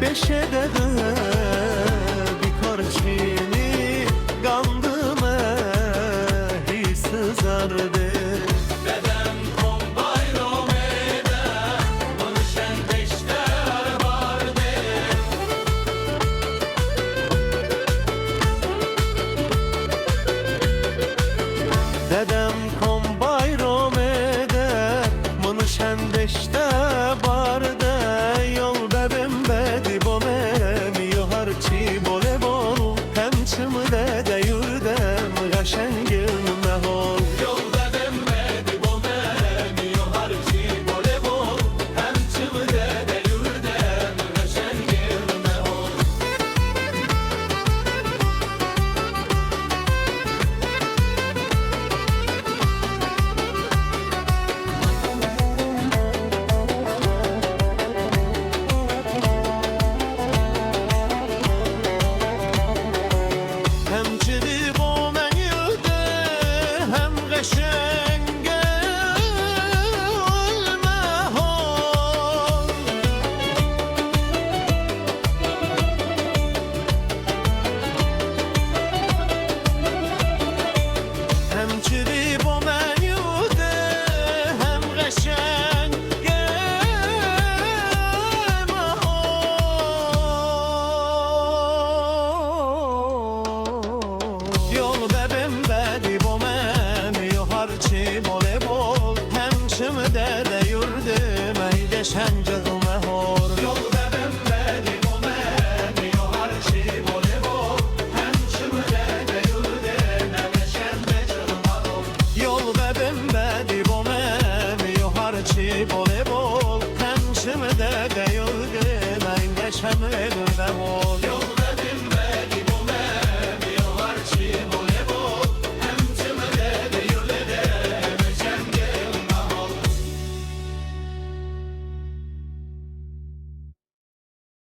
beşede de bir çini gandıme hissizardı. Dedem kom bayram eder, bunu şendeşler vardı. Dedem kom bayram eder, bunu şendeşte barde. Yol bebim bedi bomem, yoharçı bole bol. Hem çımde de yurdem, gaşengil mehol. Yol dedem bedi bomem, yoharçı bole bol. Hem çımde de yurdem, gaşen girme ol. Hem çiri bomen yıldı, hem gaşenge mehol. Hem çiri bomen yıldı, hem gaşenge mehol. Yol bebim bedi bomem, yoharçı bole bol. Hem çımde de yurdum, eyde şencil mehol. Yol dedem bedi bomem, yoharçı bole bol. Hem çımde de yurdem, gaşen girme ol. Yol bebim bedi bomem, yoharçı bole bol. Hem çımde de yurdum, eyde şencil